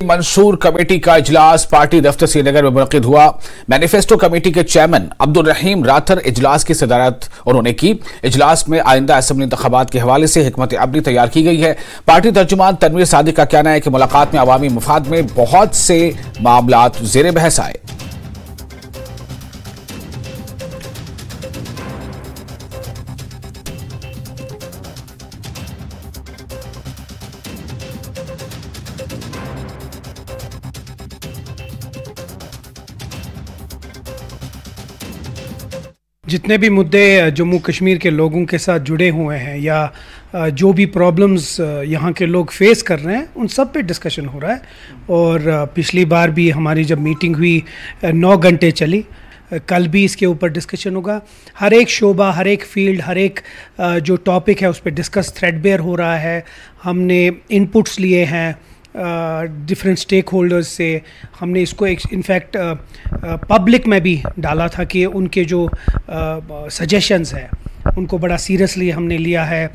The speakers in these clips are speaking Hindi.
मंसूर कमेटी का इजलास पार्टी दफ्तर श्रीनगर में मुनक्किद हुआ। मैनिफेस्टो कमेटी के चेयरमैन अब्दुल रहीम राथर इजलास की सदारत उन्होंने की। इजलास में आइंदा असेंबली इंतखाबात के हवाले से हिकमत अमली तैयार की गई है। पार्टी तर्जुमान तनवीर सादिक का कहना है कि मुलाकात में अवामी मुफाद में बहुत से मामलात ज़ेर बहस आए। जितने भी मुद्दे जम्मू कश्मीर के लोगों के साथ जुड़े हुए हैं या जो भी प्रॉब्लम्स यहाँ के लोग फेस कर रहे हैं उन सब पे डिस्कशन हो रहा है। और पिछली बार भी हमारी जब मीटिंग हुई 9 घंटे चली, कल भी इसके ऊपर डिस्कशन होगा। हर एक शोबा, हर एक फील्ड, हर एक जो टॉपिक है उस पर डिस्कस थ्रेडबेयर हो रहा है। हमने इनपुट्स लिए हैं डिफरेंट स्टेक होल्डर्स से। हमने इसको इनफैक्ट पब्लिक में भी डाला था कि उनके जो सजेशंस हैं उनको बड़ा सीरियसली हमने लिया है।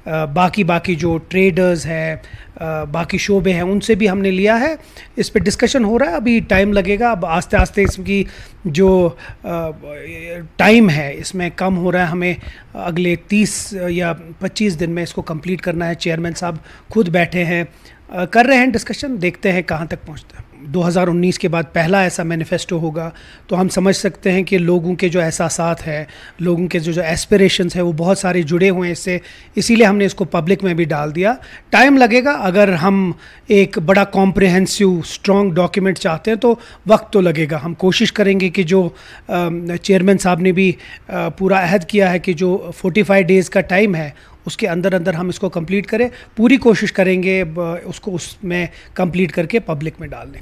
बाकी जो ट्रेडर्स हैं, बाकी शोबे हैं, उनसे भी हमने लिया है। इस पे डिस्कशन हो रहा है, अभी टाइम लगेगा। अब आस्ते आस्ते इसकी जो टाइम है इसमें कम हो रहा है। हमें अगले 30 या 25 दिन में इसको कंप्लीट करना है। चेयरमैन साहब खुद बैठे हैं, कर रहे हैं डिस्कशन, देखते हैं कहाँ तक पहुँचता है। 2019 के बाद पहला ऐसा मैनिफेस्टो होगा, तो हम समझ सकते हैं कि लोगों के जो एहसासात हैं, लोगों के जो एस्पिरेशंस हैं, वो बहुत सारे जुड़े हुए हैं इससे। इसीलिए हमने इसको पब्लिक में भी डाल दिया। टाइम लगेगा। अगर हम एक बड़ा कॉम्प्रिहेंसिव स्ट्रॉन्ग डॉक्यूमेंट चाहते हैं तो वक्त तो लगेगा। हम कोशिश करेंगे कि जो चेयरमैन साहब ने भी पूरा अहद किया है कि जो 45 डेज़ का टाइम है उसके अंदर अंदर हम इसको कंप्लीट करें। पूरी कोशिश करेंगे उसको उसमें कंप्लीट करके पब्लिक में डाल दें।